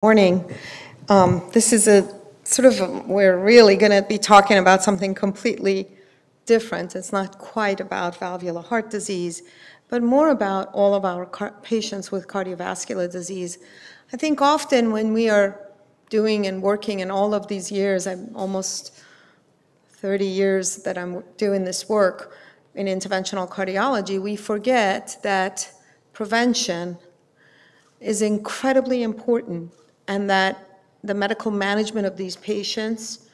Morning. This is we're really going to be talking about something completely different. It's not quite about valvular heart disease, but more about all of our patients with cardiovascular disease. I think often when we are doing and working in all of these years, I'm almost 30 years that I'm doing this work in interventional cardiology, we forget that prevention is incredibly important, and that the medical management of these patients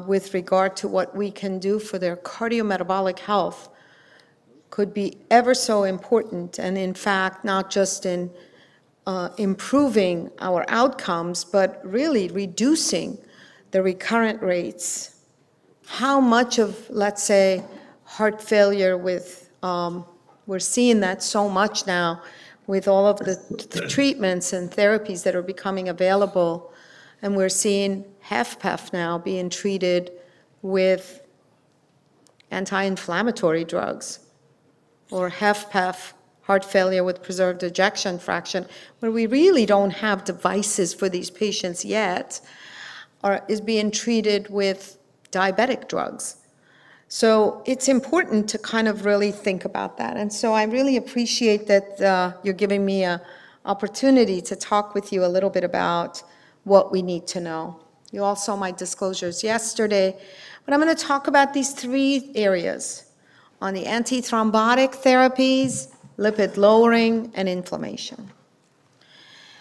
with regard to what we can do for their cardiometabolic health could be ever so important, and in fact, not just in improving our outcomes, but really reducing the recurrent rates. How much of, let's say, heart failure with, we're seeing that so much now, with all of the treatments and therapies that are becoming available. And we're seeing HFpEF now being treated with anti-inflammatory drugs, or HFpEF, heart failure with preserved ejection fraction, where we really don't have devices for these patients yet, is being treated with diabetic drugs. So it's important to kind of really think about that. And so I really appreciate that you're giving me an opportunity to talk with you a little bit about what we need to know. You all saw my disclosures yesterday, but I'm going to talk about these three areas on the antithrombotic therapies, lipid lowering, and inflammation.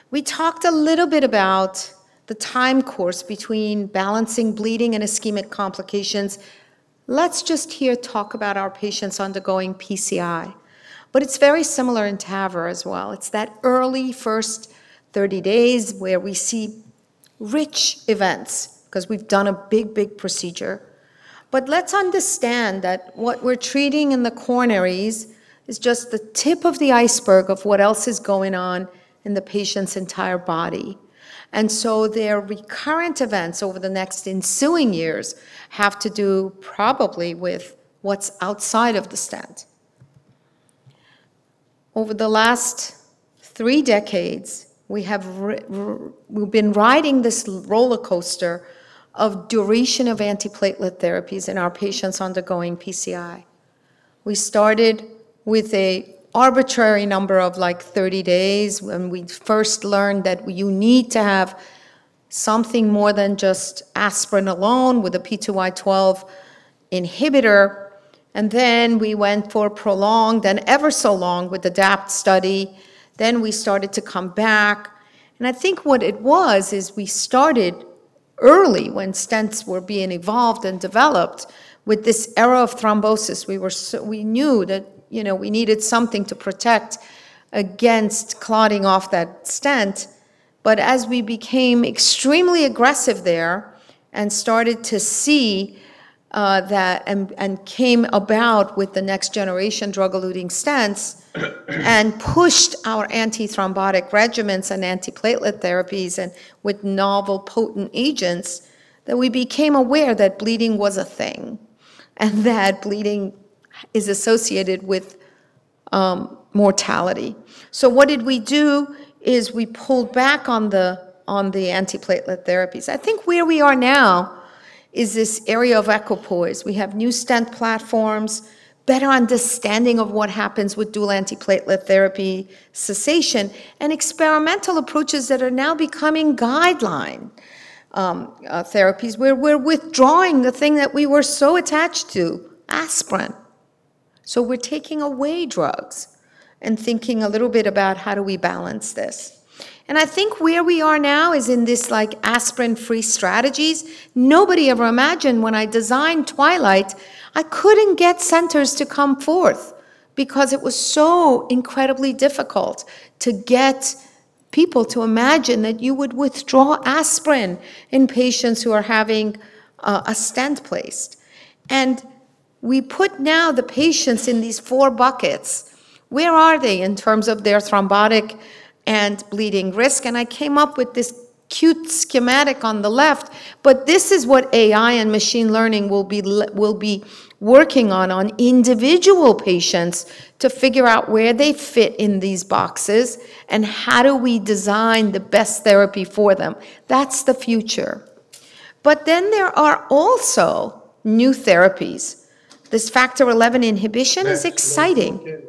We talked a little bit about the time course between balancing bleeding and ischemic complications. Let's just here talk about our patients undergoing PCI. But it's very similar in TAVR as well. It's that early first 30 days where we see rich events because we've done a big procedure. But let's understand that what we're treating in the coronaries is just the tip of the iceberg of what else is going on in the patient's entire body. And so their recurrent events over the next ensuing years have to do probably with what's outside of the stent. Over the last 3 decades, we've been riding this roller coaster of duration of antiplatelet therapies in our patients undergoing PCI. We started with an arbitrary number of like 30 days when we first learned that you need to have something more than just aspirin alone with a P2Y12 inhibitor. And then we went for prolonged and ever so long with the DAPT study. Then we started to come back. And I think what it was is we started early when stents were being evolved and developed with this era of thrombosis. We knew that we needed something to protect against clotting off that stent. But as we became extremely aggressive there and started to see that and came about with the next generation drug-eluting stents and pushed our antithrombotic regimens and antiplatelet therapies and with novel potent agents, that we became aware that bleeding was a thing and that bleeding is associated with mortality. So what did we do is we pulled back on the antiplatelet therapies. I think where we are now is this area of equipoise. We have new stent platforms, better understanding of what happens with dual antiplatelet therapy cessation, and experimental approaches that are now becoming guideline therapies where we're withdrawing the thing that we were so attached to, aspirin. So we're taking away drugs and thinking a little bit about how do we balance this. And I think where we are now is in this like aspirin-free strategies. Nobody ever imagined when I designed Twilight, I couldn't get centers to come forth because it was so incredibly difficult to get people to imagine that you would withdraw aspirin in patients who are having a stent placed. And we put now the patients in these 4 buckets. Where are they in terms of their thrombotic and bleeding risk? And I came up with this cute schematic on the left, but this is what AI and machine learning will be working on individual patients to figure out where they fit in these boxes and how do we design the best therapy for them. That's the future. But then there are also new therapies. This factor 11 inhibition is exciting.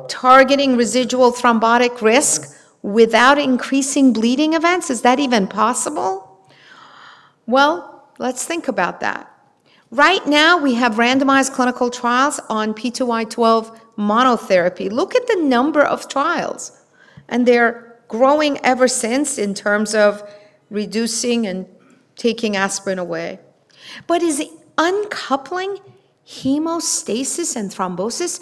Targeting residual thrombotic risk without increasing bleeding events, is that even possible? Well, let's think about that. Right now, we have randomized clinical trials on P2Y12 monotherapy. Look at the number of trials. And they're growing ever since in terms of reducing and taking aspirin away. But is uncoupling hemostasis and thrombosis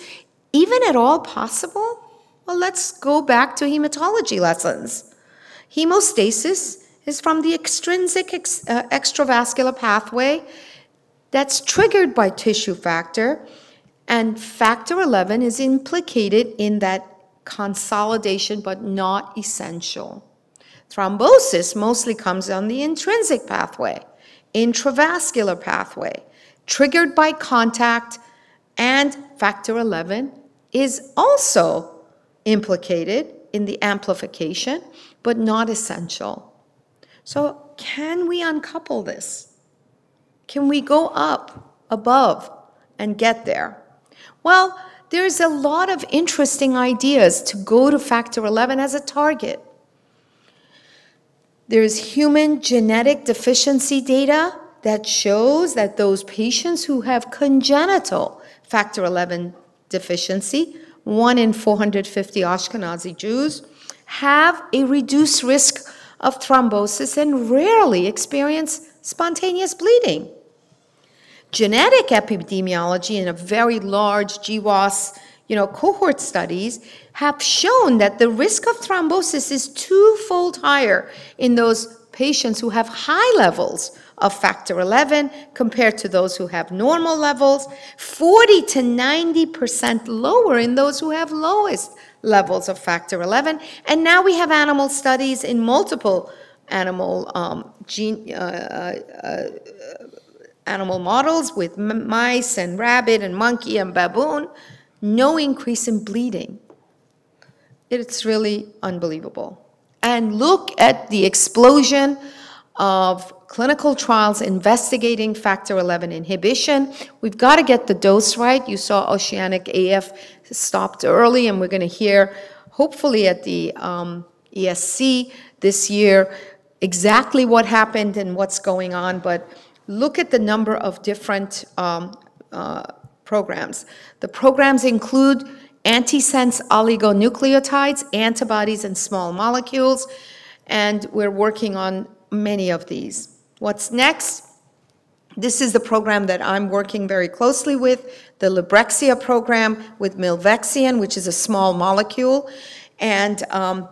even at all possible? Well, let's go back to hematology lessons. Hemostasis is from the extrinsic extravascular pathway that's triggered by tissue factor, and factor 11 is implicated in that consolidation, but not essential. Thrombosis mostly comes on the intrinsic pathway, intravascular pathway, triggered by contact, and factor 11 is also implicated in the amplification, but not essential. So can we uncouple this? Can we go up, above, and get there? Well, there's a lot of interesting ideas to go to factor 11 as a target. There's human genetic deficiency data that shows that those patients who have congenital factor 11 deficiency, 1 in 450 Ashkenazi Jews, have a reduced risk of thrombosis and rarely experience spontaneous bleeding. Genetic epidemiology in a very large GWAS cohort studies have shown that the risk of thrombosis is twofold higher in those patients who have high levels of factor 11 compared to those who have normal levels, 40 to 90% lower in those who have lowest levels of factor 11. And now we have animal studies in multiple animal animal models with mice and rabbit and monkey and baboon, no increase in bleeding. It's really unbelievable. And look at the explosion of clinical trials investigating factor 11 inhibition. We've got to get the dose right. You saw Oceanic AF stopped early, and we're going to hear, hopefully at the ESC this year, exactly what happened and what's going on. But look at the number of different programs. The programs include antisense oligonucleotides, antibodies, and small molecules, and we're working on many of these. What's next? This is the program that I'm working very closely with, the Librexia program with milvexian, which is a small molecule. And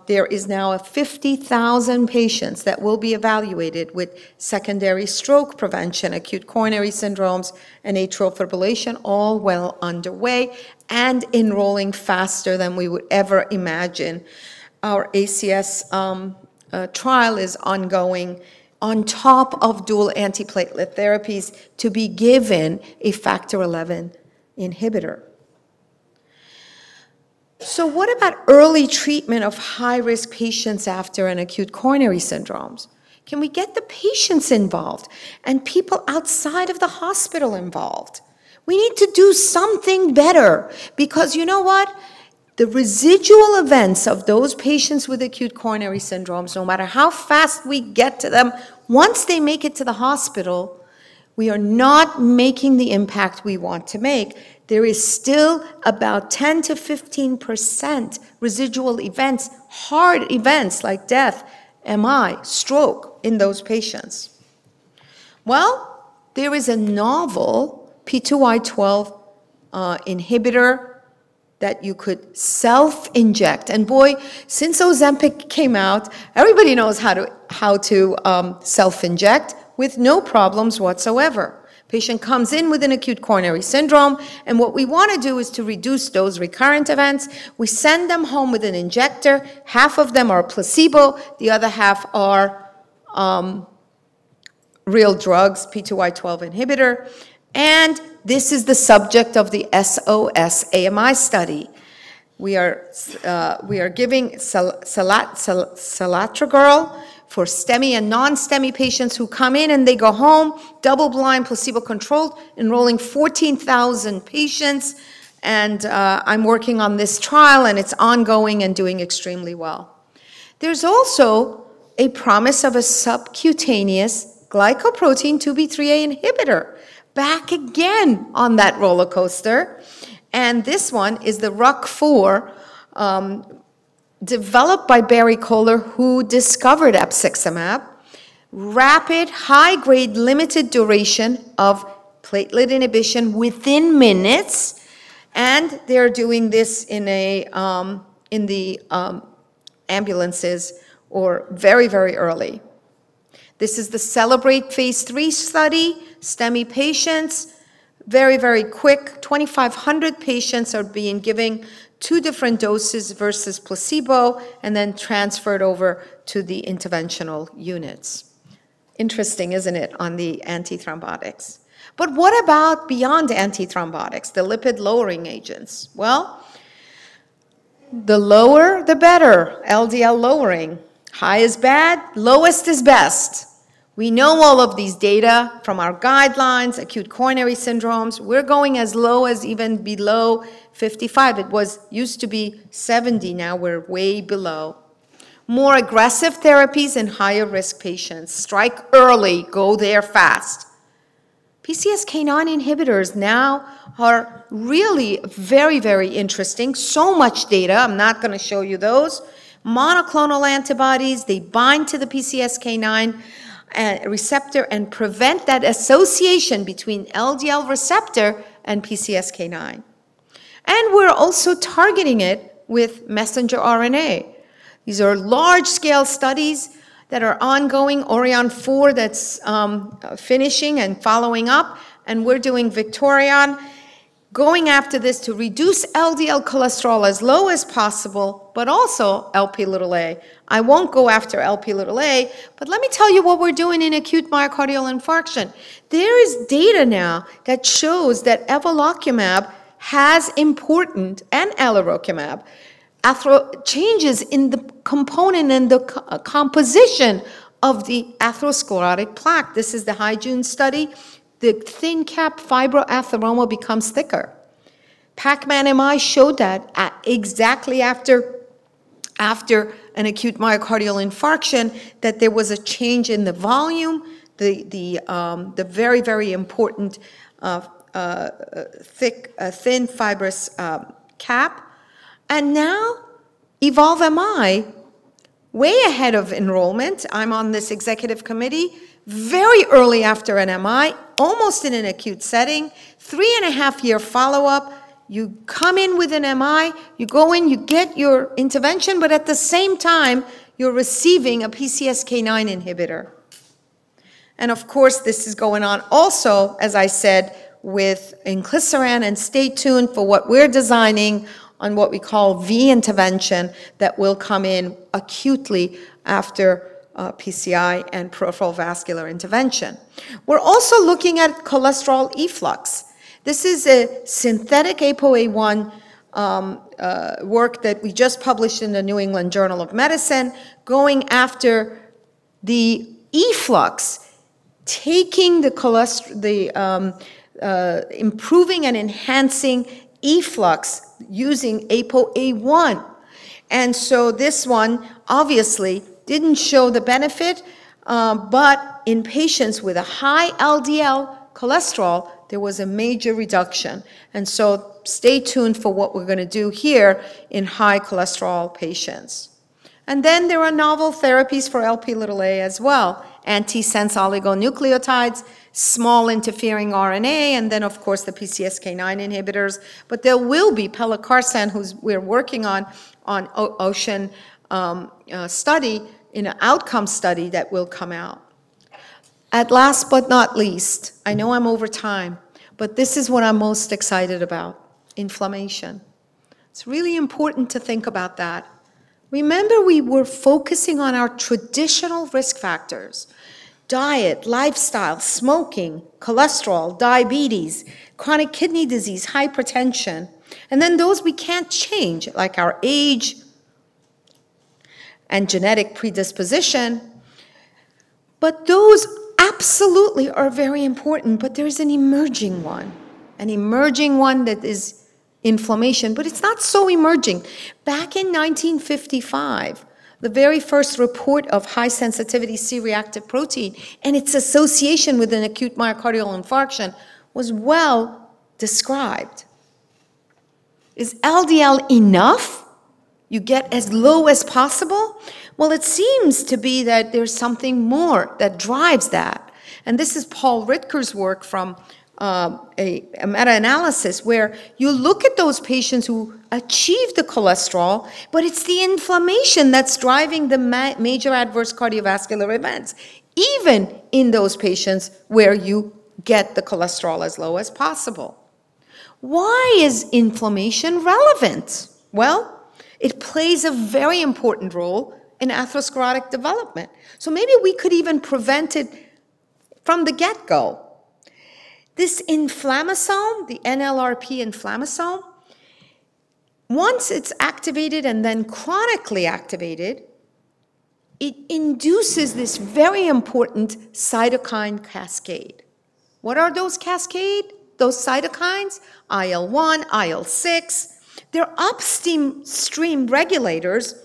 there is now 50,000 patients that will be evaluated with secondary stroke prevention, acute coronary syndromes, and atrial fibrillation, all well underway and enrolling faster than we would ever imagine. Our ACS trial is ongoing on top of dual antiplatelet therapies to be given a factor 11 inhibitor. So what about early treatment of high-risk patients after an acute coronary syndromes? Can we get the patients involved and people outside of the hospital involved? We need to do something better because you know what? The residual events of those patients with acute coronary syndromes, no matter how fast we get to them, once they make it to the hospital, we are not making the impact we want to make. There is still about 10 to 15% residual events, hard events like death, MI, stroke in those patients. Well, there is a novel P2Y12 inhibitor that you could self-inject. And boy, since Ozempic came out, everybody knows how to self-inject with no problems whatsoever. Patient comes in with an acute coronary syndrome, and what we want to do is to reduce those recurrent events. We send them home with an injector. Half of them are placebo, the other half are real drugs, P2Y12 inhibitor, and this is the subject of the SOS AMI study. We are giving selatogrel for STEMI and non-STEMI patients who come in and they go home, double-blind, placebo-controlled, enrolling 14,000 patients. And I'm working on this trial, and it's ongoing and doing extremely well. There's also a promise of a subcutaneous glycoprotein 2B3A inhibitor, back again on that roller coaster. And this one is the RUC4, developed by Barry Kohler, who discovered epsiximab. Rapid, high-grade, limited duration of platelet inhibition within minutes. And they're doing this in the ambulances or very, very early. This is the Celebrate Phase 3 study, STEMI patients. Very, very quick, 2,500 patients are being given 2 different doses versus placebo and then transferred over to the interventional units. Interesting, isn't it, on the antithrombotics? But what about beyond antithrombotics, the lipid-lowering agents? Well, the lower, the better, LDL lowering. High is bad, lowest is best. We know all of these data from our guidelines, acute coronary syndromes. We're going as low as even below 55. It used to be 70, now we're way below. More aggressive therapies in higher risk patients. Strike early, go there fast. PCSK9 inhibitors now are really very, very interesting. So much data, I'm not going to show you those. Monoclonal antibodies, they bind to the PCSK9 receptor and prevent that association between LDL receptor and PCSK9. And we're also targeting it with messenger RNA. These are large-scale studies that are ongoing. Orion 4 that's finishing and following up, and we're doing Victorion, going after this to reduce LDL cholesterol as low as possible, but also Lp(a). I won't go after Lp(a), but let me tell you what we're doing in acute myocardial infarction. There is data now that shows that evolocumab has important, and alirocumab, changes in the component and the composition of the atherosclerotic plaque. This is the HyJune study. The thin cap fibroatheroma becomes thicker. Pacman-MI showed that exactly after an acute myocardial infarction, that there was a change in the volume, the very, very important thin fibrous cap. And now, Evolve-MI, way ahead of enrollment. I'm on this executive committee, very early after an MI, almost in an acute setting, 3.5-year follow-up. You come in with an MI, you go in, you get your intervention, but at the same time, you're receiving a PCSK9 inhibitor. And of course, this is going on also, as I said, with inclisiran, and stay tuned for what we're designing on what we call V intervention that will come in acutely after PCI and peripheral vascular intervention. We're also looking at cholesterol efflux. This is a synthetic ApoA1 work that we just published in the New England Journal of Medicine, going after the efflux, taking the cholesterol, improving and enhancing efflux using ApoA1. And so this one obviously didn't show the benefit, but in patients with a high LDL cholesterol, there was a major reduction. And so stay tuned for what we're going to do here in high cholesterol patients. And then there are novel therapies for Lp(a) as well. Antisense oligonucleotides, small interfering RNA, and then of course the PCSK9 inhibitors. But there will be pelacarsen, we're working on OCEAN study, in an outcome study that will come out. At last but not least, I know I'm over time, but this is what I'm most excited about, inflammation. It's really important to think about that. Remember, we were focusing on our traditional risk factors. diet, lifestyle, smoking, cholesterol, diabetes, chronic kidney disease, hypertension. And then those we can't change, like our age and genetic predisposition. But those absolutely are very important, but there's an emerging one that is inflammation, but it's not so emerging. Back in 1955, the very first report of high-sensitivity C-reactive protein and its association with an acute myocardial infarction was well described. Is LDL enough? You get as low as possible? Well, it seems to be that there's something more that drives that. And this is Paul Ritker's work from a meta-analysis where you look at those patients who achieve the cholesterol, but it's the inflammation that's driving the major adverse cardiovascular events, even in those patients where you get the cholesterol as low as possible. Why is inflammation relevant? Well, it plays a very important role in atherosclerotic development. So maybe we could even prevent it from the get-go. This inflammasome, the NLRP inflammasome, once it's activated and then chronically activated, it induces this very important cytokine cascade. What are those cascade? Those cytokines? IL-1, IL-6. They're upstream regulators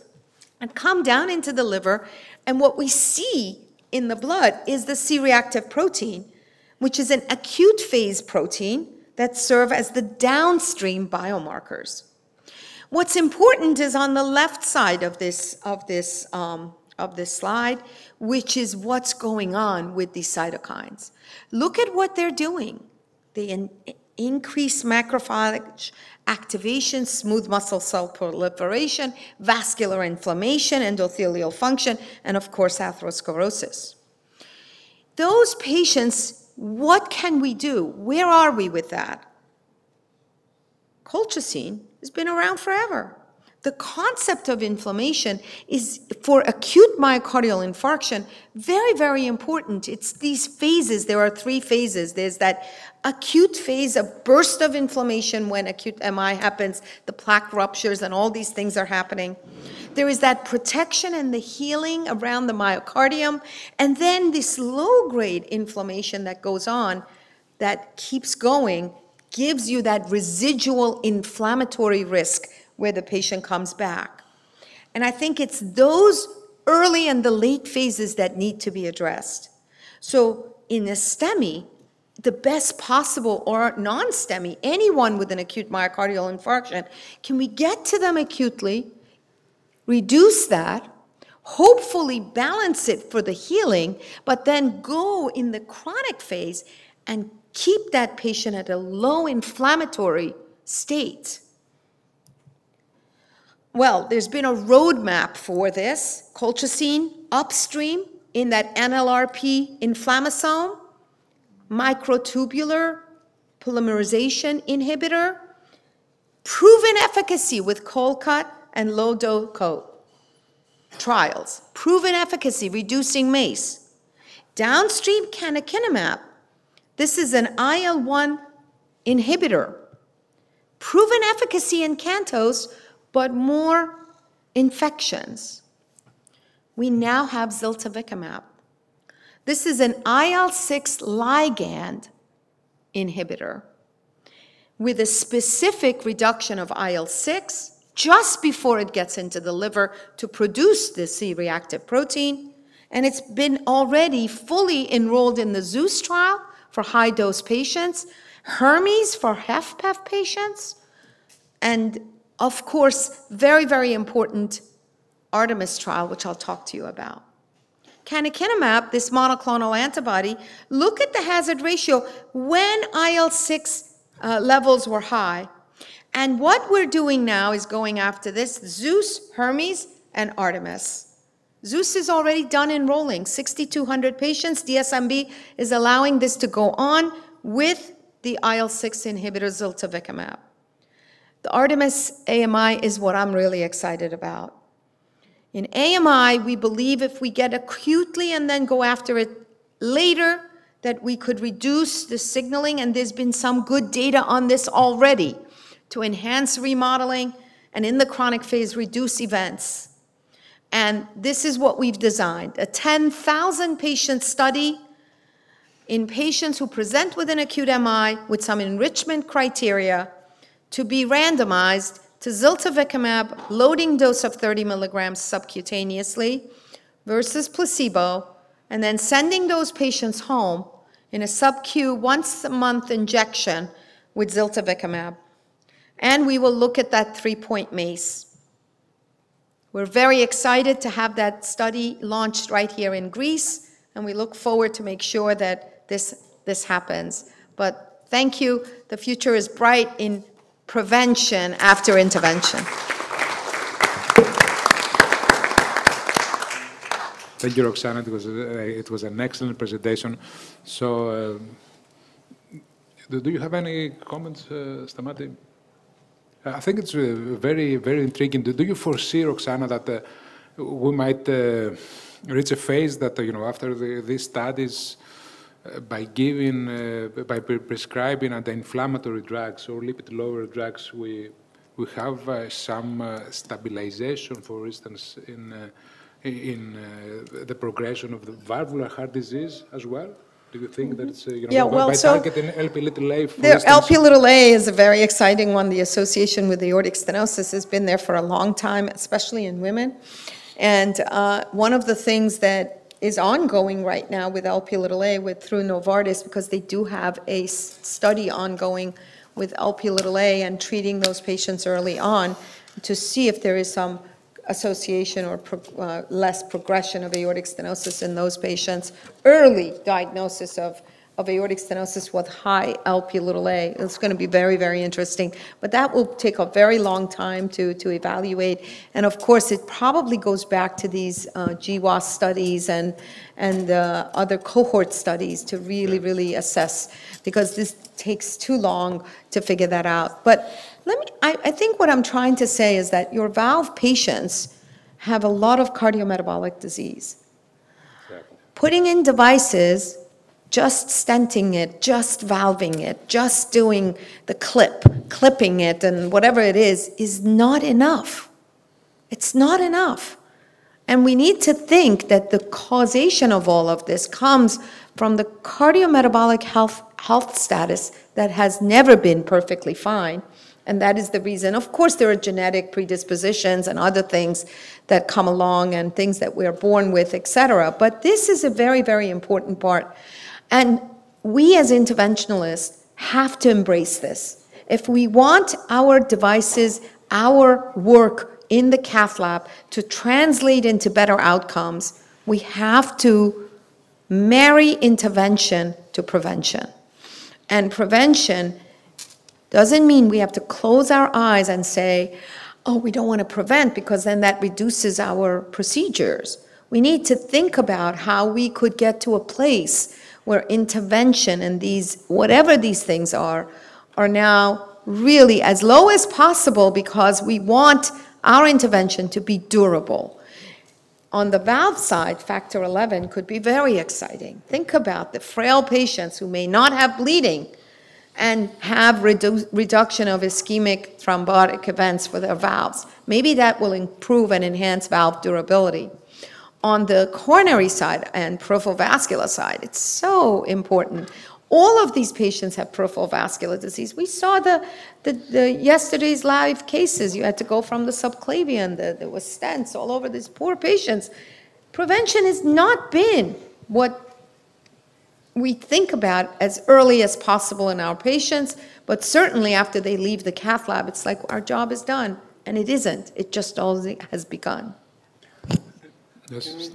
and come down into the liver, and what we see in the blood is the C-reactive protein, which is an acute phase protein that serve as the downstream biomarkers. What's important is on the left side of this slide, which is what's going on with these cytokines. Look at what they're doing. They increase macrophage activation, smooth muscle cell proliferation, vascular inflammation, endothelial function, and of course atherosclerosis. Those patients, what can we do? Where are we with that? Colchicine has been around forever. The concept of inflammation is, for acute myocardial infarction, very, very important. It's these phases. There are 3 phases. There's that acute phase, a burst of inflammation when acute MI happens, the plaque ruptures and all these things are happening. There is that protection and the healing around the myocardium, and then this low-grade inflammation that goes on, that keeps going, gives you that residual inflammatory risk where the patient comes back. And I think it's those early and the late phases that need to be addressed. So in a STEMI, the best possible, or non-STEMI, anyone with an acute myocardial infarction, can we get to them acutely, reduce that, hopefully balance it for the healing, but then go in the chronic phase and keep that patient at a low inflammatory state. Well, there's been a roadmap for this. Colchicine upstream in that NLRP inflammasome, microtubular polymerization inhibitor, proven efficacy with cold cut and low dose coat trials, proven efficacy reducing MACE. Downstream canakinumab, this is an IL-1 inhibitor, proven efficacy in CANTOS, but more infections. We now have ziltivekimab. This is an IL-6 ligand inhibitor with a specific reduction of IL-6 just before it gets into the liver to produce the C-reactive protein. And it's been already fully enrolled in the ZEUS trial for high-dose patients, Hermes for HFpEF patients, and of course, very, very important Artemis trial, which I'll talk to you about. Canakinumab, this monoclonal antibody, look at the hazard ratio when IL-6 levels were high. And what we're doing now is going after this, ZEUS, Hermes, and Artemis. ZEUS is already done enrolling, 6,200 patients. DSMB is allowing this to go on with the IL-6 inhibitor ziltivekimab. The Artemis AMI is what I'm really excited about. In AMI, we believe if we get acutely and then go after it later that we could reduce the signaling, and there's been some good data on this already, to enhance remodeling and in the chronic phase reduce events. And this is what we've designed, a 10,000 patient study in patients who present with an acute MI with some enrichment criteria to be randomized to ziltivekimab, loading dose of 30 milligrams subcutaneously versus placebo, and then sending those patients home in a sub-Q once-a-month injection with ziltivekimab. And we will look at that 3-point MACE. We're very excited to have that study launched right here in Greece, and we look forward to make sure that this happens. But thank you. The future is bright in prevention after intervention. Thank you, Roxana. It was an excellent presentation. So, do you have any comments, Stamati? I think it's very, very intriguing. Do you foresee, Roxana, that we might reach a phase that, after these studies, by prescribing anti-inflammatory drugs or lipid-lower drugs, we have some stabilization, for instance, in the progression of the valvular heart disease as well? Do you think that it's, by targeting Lp(a), for instance? Lp(a) is a very exciting one. The association with aortic stenosis has been there for a long time, especially in women. And one of the things that is ongoing right now with Lp(a) through Novartis, because they do have a study ongoing with Lp(a) and treating those patients early on to see if there is some association or less progression of aortic stenosis in those patients, early diagnosis of aortic stenosis with high Lp(a). It's going to be very, very interesting. But that will take a very long time to evaluate. And of course, it probably goes back to these GWAS studies and other cohort studies to really, really assess, because this takes too long to figure that out. But I think what I'm trying to say is that your valve patients have a lot of cardiometabolic disease. Exactly. Putting in devices, just stenting it, just valving it, just doing the clipping it, and whatever it is not enough. It's not enough. And we need to think that the causation of all of this comes from the cardiometabolic health status that has never been perfectly fine. And that is the reason. Of course, there are genetic predispositions and other things that come along and things that we're born with, et cetera. But this is a very, very important part. And we as interventionalists have to embrace this. If we want our devices, our work in the cath lab to translate into better outcomes, we have to marry intervention to prevention. And prevention doesn't mean we have to close our eyes and say, oh, we don't want to prevent, because then that reduces our procedures. We need to think about how we could get to a place where intervention and these, whatever these things are now really as low as possible, because we want our intervention to be durable. On the valve side, factor 11 could be very exciting. Think about the frail patients who may not have bleeding and have reduction of ischemic thrombotic events for their valves. Maybe that will improve and enhance valve durability. On the coronary side and peripheral vascular side, it's so important. All of these patients have peripheral vascular disease. We saw the yesterday's live cases. You had to go from the subclavian. There was stents all over these poor patients. Prevention has not been what we think about as early as possible in our patients, but certainly after they leave the cath lab, it's like our job is done, and it isn't. It just only has begun. Yes.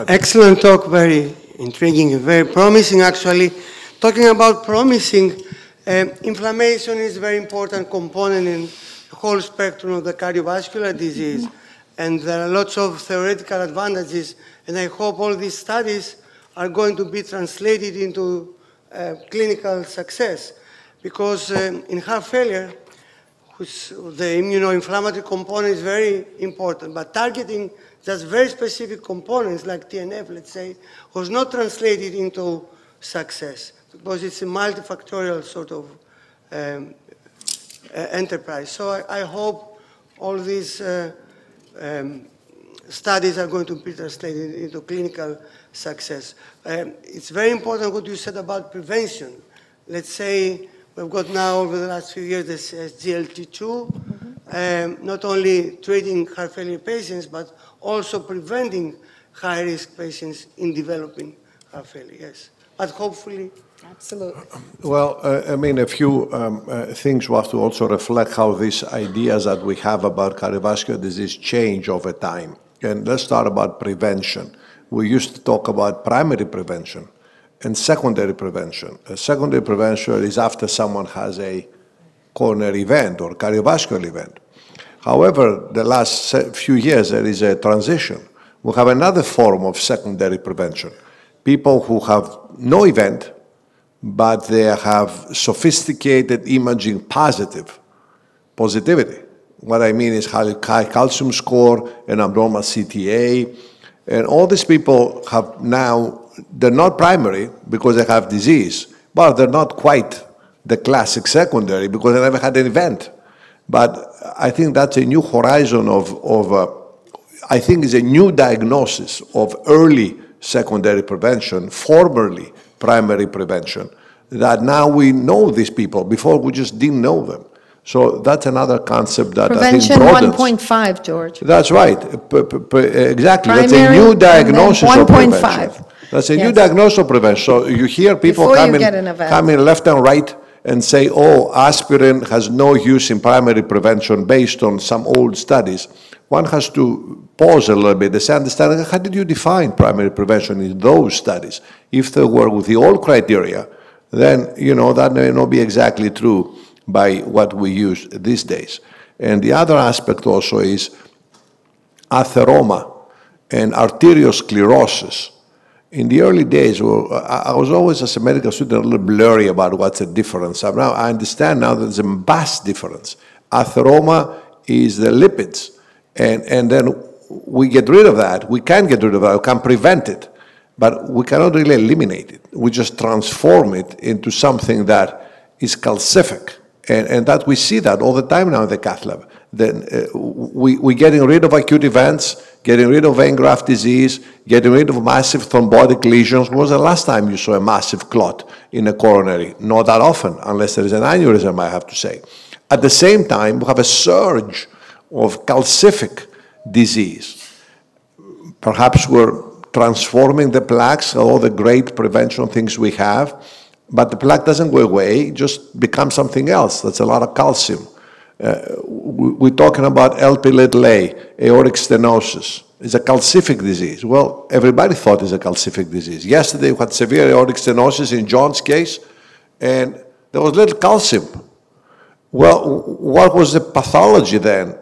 Excellent talk, very intriguing and very promising, actually. Talking about promising, inflammation is a very important component in the whole spectrum of the cardiovascular disease, and there are lots of theoretical advantages, and I hope all these studies are going to be translated into clinical success, because in heart failure, the immunoinflammatory component is very important, but targeting just very specific components like TNF, let's say, was not translated into success because it's a multifactorial sort of enterprise. So I hope all these studies are going to be translated into clinical success. It's very important what you said about prevention. Let's say we've got now over the last few years this SGLT2, not only treating heart failure patients, but also preventing high-risk patients in developing heart failure, yes. But hopefully... Absolutely. Well, I mean, a few things we have to also reflect how these ideas that we have about cardiovascular disease change over time. And let's start about prevention. We used to talk about primary prevention and secondary prevention. Secondary prevention is after someone has a coronary event or cardiovascular event. However, the last few years, there is a transition. We have another form of secondary prevention. People who have no event, but they have sophisticated imaging positivity. What I mean is high calcium score, an abnormal CTA, and all these people have now, they're not primary because they have disease, but they're not quite the classic secondary because they never had an event. But I think that's a new horizon I think it's a new diagnosis of early secondary prevention, formerly primary prevention, that now we know these people. Before we just didn't know them. So that's another concept that Prevention I think broadens. 1.5, George. That's right. Exactly. Primary, that's a new diagnosis of 1.5. prevention. That's a new diagnosis of prevention. So you hear people coming left and right and say, oh, aspirin has no use in primary prevention based on some old studies. One has to pause a little bit and understand, how did you define primary prevention in those studies? If they were with the old criteria, then, that may not be exactly true by what we use these days. And the other aspect also is atheroma and arteriosclerosis. In the early days, I was always, as a medical student, a little blurry about what's the difference. Now I understand now that there's a vast difference. Atheroma is the lipids, and then we get rid of that. We can get rid of that. We can prevent it, but we cannot really eliminate it. We just transform it into something that is calcific. And that we see that all the time now in the cath lab. Then we're getting rid of acute events, getting rid of vein graft disease, getting rid of massive thrombotic lesions. When was the last time you saw a massive clot in a coronary? Not that often, unless there is an aneurysm, I have to say. At the same time, we have a surge of calcific disease. Perhaps we're transforming the plaques, all the great prevention things we have, but the plaque doesn't go away, it just becomes something else. That's a lot of calcium. We're talking about Lp(a), aortic stenosis. It's a calcific disease. Well, everybody thought it's a calcific disease. Yesterday we had severe aortic stenosis in John's case, and there was little calcium. Well, what was the pathology then?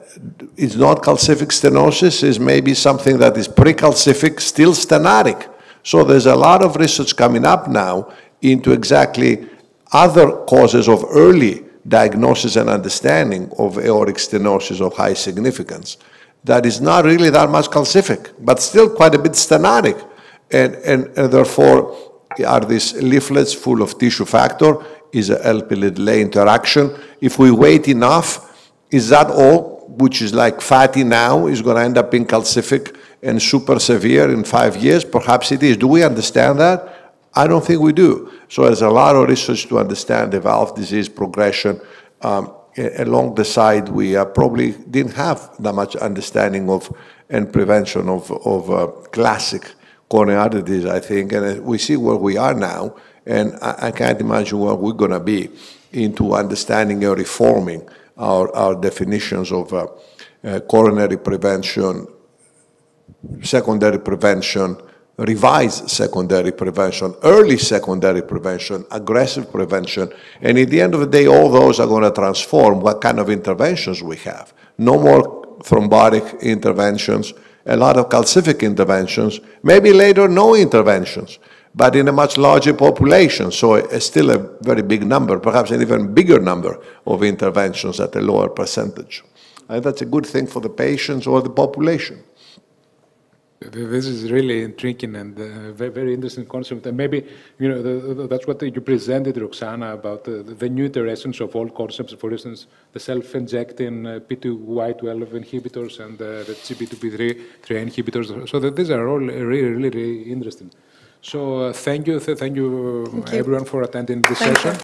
It's not calcific stenosis, it's maybe something that is precalcific, still stenotic. So there's a lot of research coming up now into exactly other causes of early diagnosis and understanding of aortic stenosis of high significance. That is not really that much calcific, but still quite a bit stenotic. And therefore, are these leaflets full of tissue factor? Is a Lp(a) interaction? If we wait enough, is that all, which is like fatty now, is going to end up being calcific and super severe in 5 years? Perhaps it is. Do we understand that? I don't think we do. So there's a lot of research to understand the valve disease progression. Along the side, we probably didn't have that much understanding of and prevention of classic coronary artery disease, I think. And we see where we are now, and I can't imagine where we're going to be into understanding and reforming our definitions of coronary prevention, secondary prevention, revised secondary prevention, early secondary prevention, aggressive prevention, and at the end of the day, all those are going to transform what kind of interventions we have. No more thrombotic interventions, a lot of calcific interventions, maybe later no interventions, but in a much larger population, so it's still a very big number, perhaps an even bigger number of interventions at a lower percentage. And that's a good thing for the patients or the population. This is really intriguing and very, very interesting concept. And maybe, you know, that's what you presented, Roxana, about the new iterations of all concepts. For instance, the self-injecting P2Y12 inhibitors and the CB2B3 inhibitors. So these are all really, really interesting. So thank you everyone for attending this session.